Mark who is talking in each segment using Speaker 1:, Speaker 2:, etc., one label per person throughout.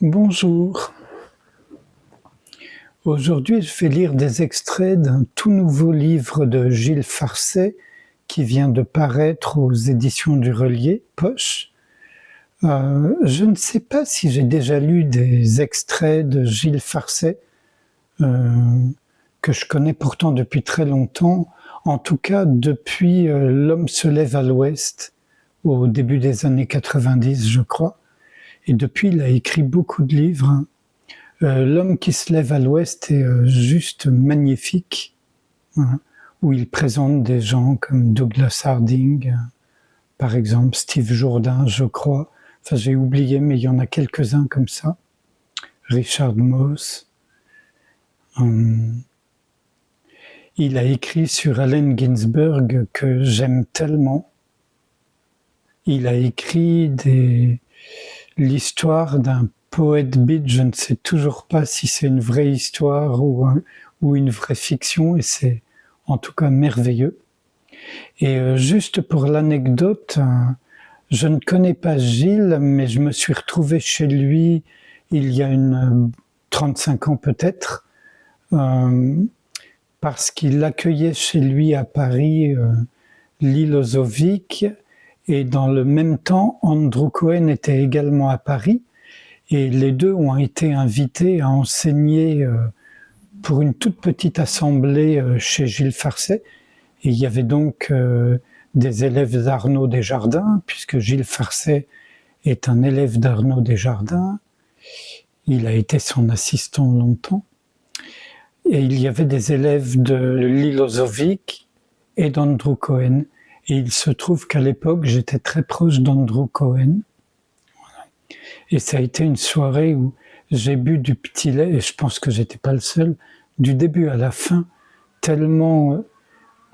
Speaker 1: Bonjour. Aujourd'hui, je vais lire des extraits d'un tout nouveau livre de Gilles Farcet qui vient de paraître aux éditions du Relier, Poche. Je ne sais pas si j'ai déjà lu des extraits de Gilles Farcet, que je connais pourtant depuis très longtemps, en tout cas depuis L'homme se lève à l'ouest, au début des années 90, je crois. Et depuis, il a écrit beaucoup de livres. L'homme qui se lève à l'ouest est juste magnifique, hein, où il présente des gens comme Douglas Harding, par exemple, Steve Jourdain, je crois. Enfin, j'ai oublié, mais il y en a quelques-uns comme ça. Richard Moss. Il a écrit sur Allen Ginsberg que j'aime tellement. Il a écrit l'histoire d'un poète beat, je ne sais toujours pas si c'est une vraie histoire ou une vraie fiction, et c'est en tout cas merveilleux. Et juste pour l'anecdote, je ne connais pas Gilles, mais je me suis retrouvé chez lui il y a 35 ans peut-être, parce qu'il accueillait chez lui à Paris Lilozovic, et dans le même temps, Andrew Cohen était également à Paris, et les deux ont été invités à enseigner pour une toute petite assemblée chez Gilles Farcet. Et il y avait donc des élèves d'Arnaud Desjardins, puisque Gilles Farcet est un élève d'Arnaud Desjardins. Il a été son assistant longtemps. Et il y avait des élèves de Lilozovic et d'Andrew Cohen. Et il se trouve qu'à l'époque, j'étais très proche d'Andrew Cohen. Voilà. Et ça a été une soirée où j'ai bu du petit lait, et je pense que j'étais pas le seul, du début à la fin, tellement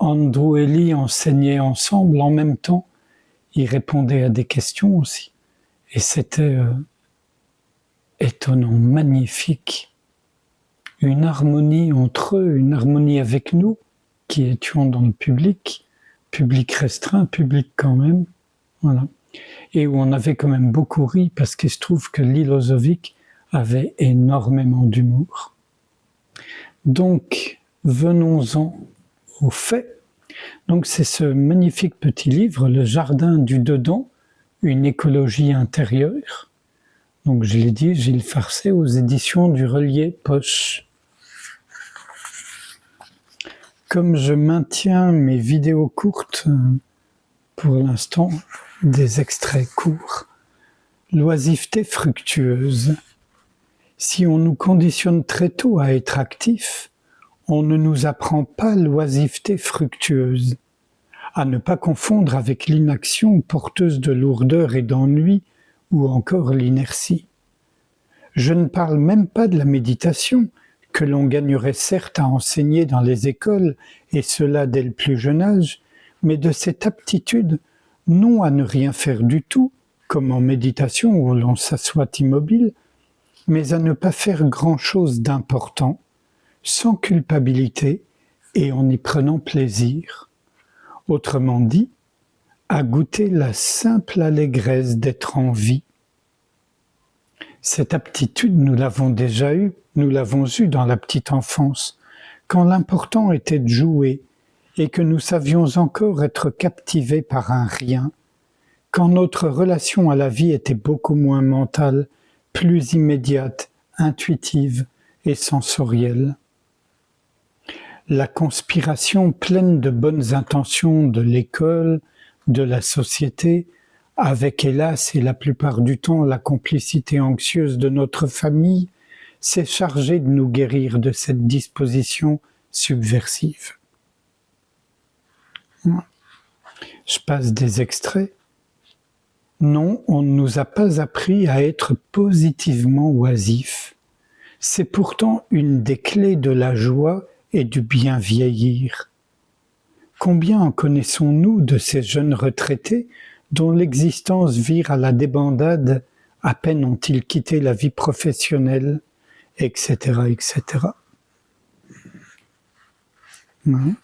Speaker 1: Andrew et Lee enseignaient ensemble, en même temps, ils répondaient à des questions aussi. Et c'était étonnant, magnifique. Une harmonie entre eux, une harmonie avec nous, qui étions dans le public restreint, public quand même, voilà. Et où on avait quand même beaucoup ri, parce qu'il se trouve que Lilozovic avait énormément d'humour. Donc, venons-en aux faits. Donc, c'est ce magnifique petit livre, Le Jardin du Dedans, une écologie intérieure. Donc, je l'ai dit, Gilles Farcet aux éditions du Relier Poche. Comme je maintiens mes vidéos courtes, pour l'instant, des extraits courts. L'oisiveté fructueuse. Si on nous conditionne très tôt à être actifs, on ne nous apprend pas l'oisiveté fructueuse, à ne pas confondre avec l'inaction porteuse de lourdeur et d'ennui, ou encore l'inertie. Je ne parle même pas de la méditation, que l'on gagnerait certes à enseigner dans les écoles, et cela dès le plus jeune âge, mais de cette aptitude, non à ne rien faire du tout, comme en méditation où l'on s'assoit immobile, mais à ne pas faire grand-chose d'important, sans culpabilité et en y prenant plaisir. Autrement dit, à goûter la simple allégresse d'être en vie. Cette aptitude, nous l'avons déjà eue, nous l'avons eue dans la petite enfance, quand l'important était de jouer et que nous savions encore être captivés par un rien, quand notre relation à la vie était beaucoup moins mentale, plus immédiate, intuitive et sensorielle. La conspiration pleine de bonnes intentions de l'école, de la société, avec hélas et la plupart du temps la complicité anxieuse de notre famille, s'est chargée de nous guérir de cette disposition subversive. Je passe des extraits. Non, on ne nous a pas appris à être positivement oisifs. C'est pourtant une des clés de la joie et du bien vieillir. Combien en connaissons-nous de ces jeunes retraités dont l'existence vire à la débandade à peine ont-ils quitté la vie professionnelle, etc., etc. Ouais.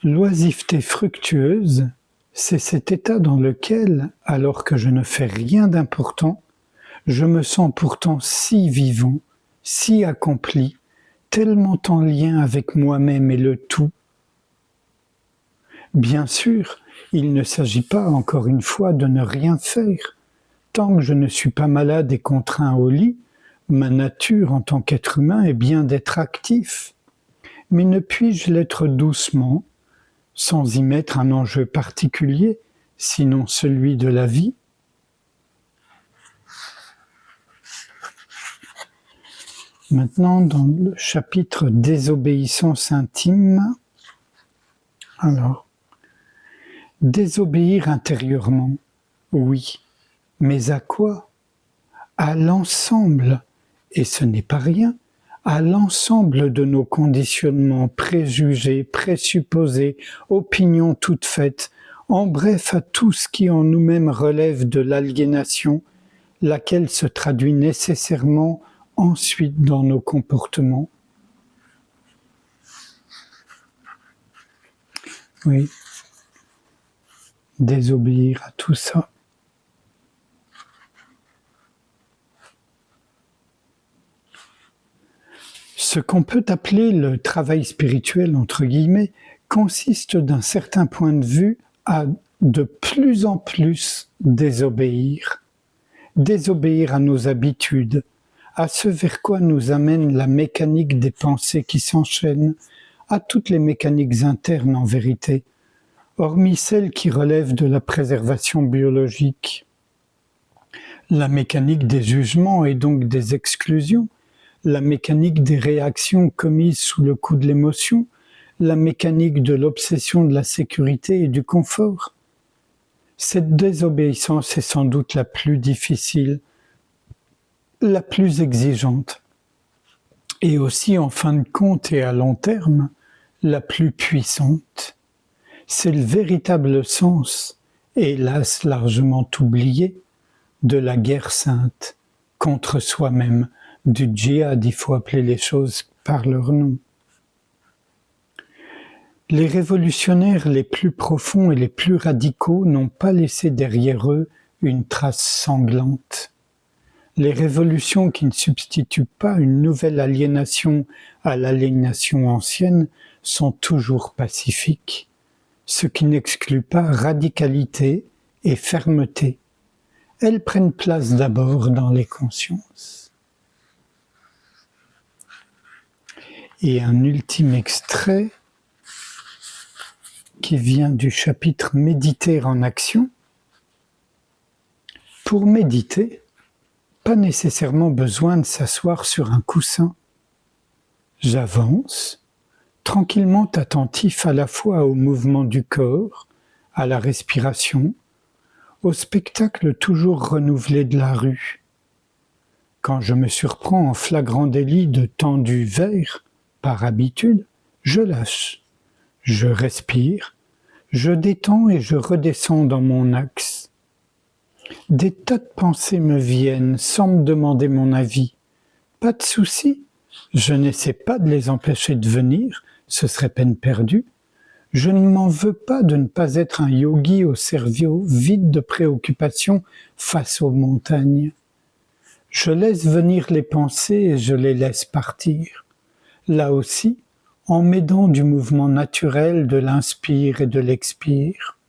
Speaker 1: L'oisiveté fructueuse, c'est cet état dans lequel, alors que je ne fais rien d'important, je me sens pourtant si vivant, si accompli, tellement en lien avec moi-même et le tout. Bien sûr, il ne s'agit pas, encore une fois, de ne rien faire. Tant que je ne suis pas malade et contraint au lit, ma nature en tant qu'être humain est bien d'être actif. Mais ne puis-je l'être doucement, sans y mettre un enjeu particulier, sinon celui de la vie? Maintenant, dans le chapitre désobéissance intime, alors, désobéir intérieurement, oui, mais à quoi? À l'ensemble, et ce n'est pas rien, à l'ensemble de nos conditionnements, préjugés, présupposés, opinions toutes faites, en bref à tout ce qui en nous-mêmes relève de l'aliénation, laquelle se traduit nécessairement ensuite dans nos comportements. Oui, désobéir à tout ça. Ce qu'on peut appeler le travail spirituel, entre guillemets, consiste d'un certain point de vue à de plus en plus désobéir. Désobéir à nos habitudes, à ce vers quoi nous amène la mécanique des pensées qui s'enchaînent, à toutes les mécaniques internes en vérité, hormis celles qui relèvent de la préservation biologique. La mécanique des jugements et donc des exclusions, la mécanique des réactions commises sous le coup de l'émotion, la mécanique de l'obsession de la sécurité et du confort. Cette désobéissance est sans doute la plus difficile, la plus exigeante, et aussi en fin de compte et à long terme, la plus puissante. C'est le véritable sens, hélas largement oublié, de la guerre sainte contre soi-même, du djihad, il faut appeler les choses par leur nom. Les révolutionnaires les plus profonds et les plus radicaux n'ont pas laissé derrière eux une trace sanglante. Les révolutions qui ne substituent pas une nouvelle aliénation à l'aliénation ancienne sont toujours pacifiques, ce qui n'exclut pas radicalité et fermeté. Elles prennent place d'abord dans les consciences. Et un ultime extrait qui vient du chapitre Méditer en action. Pour méditer, pas nécessairement besoin de s'asseoir sur un coussin. J'avance, tranquillement attentif à la fois au mouvement du corps, à la respiration, au spectacle toujours renouvelé de la rue. Quand je me surprends en flagrant délit de tendu vers, par habitude, je lâche, je respire, je détends et je redescends dans mon axe. Des tas de pensées me viennent sans me demander mon avis. Pas de souci, je n'essaie pas de les empêcher de venir, ce serait peine perdue. Je ne m'en veux pas de ne pas être un yogi au cerveau vide de préoccupations face aux montagnes. Je laisse venir les pensées et je les laisse partir. Là aussi, en m'aidant du mouvement naturel de l'inspire et de l'expire.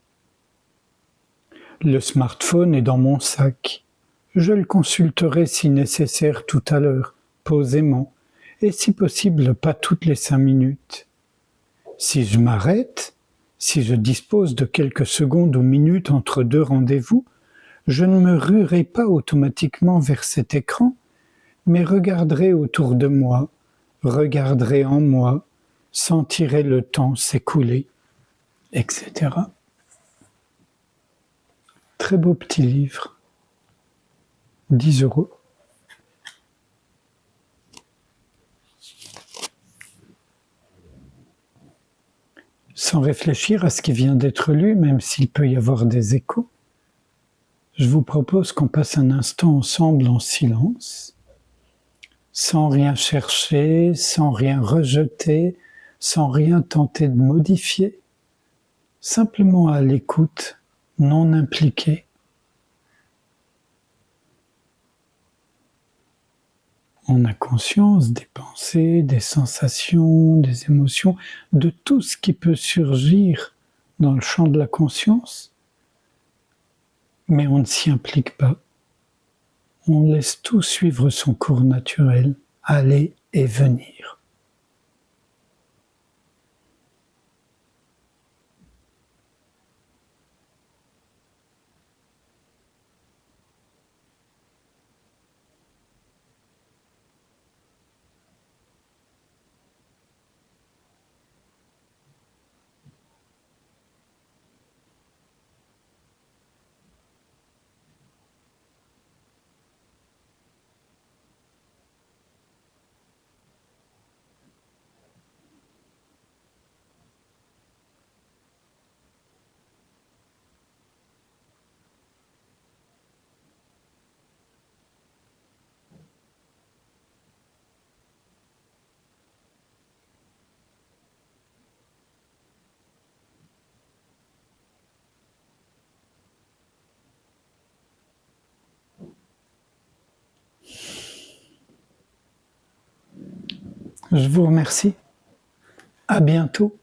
Speaker 1: Le smartphone est dans mon sac. Je le consulterai si nécessaire tout à l'heure, posément, et si possible pas toutes les 5 minutes. Si je m'arrête, si je dispose de quelques secondes ou minutes entre 2 rendez-vous, je ne me ruerai pas automatiquement vers cet écran, mais regarderai autour de moi, regarderai en moi, sentirai le temps s'écouler, etc. Très beau petit livre, 10 €. Sans réfléchir à ce qui vient d'être lu, même s'il peut y avoir des échos, je vous propose qu'on passe un instant ensemble en silence, sans rien chercher, sans rien rejeter, sans rien tenter de modifier, simplement à l'écoute, non impliquée. On a conscience des pensées, des sensations, des émotions, de tout ce qui peut surgir dans le champ de la conscience, mais on ne s'y implique pas. On laisse tout suivre son cours naturel, aller et venir. Je vous remercie. À bientôt.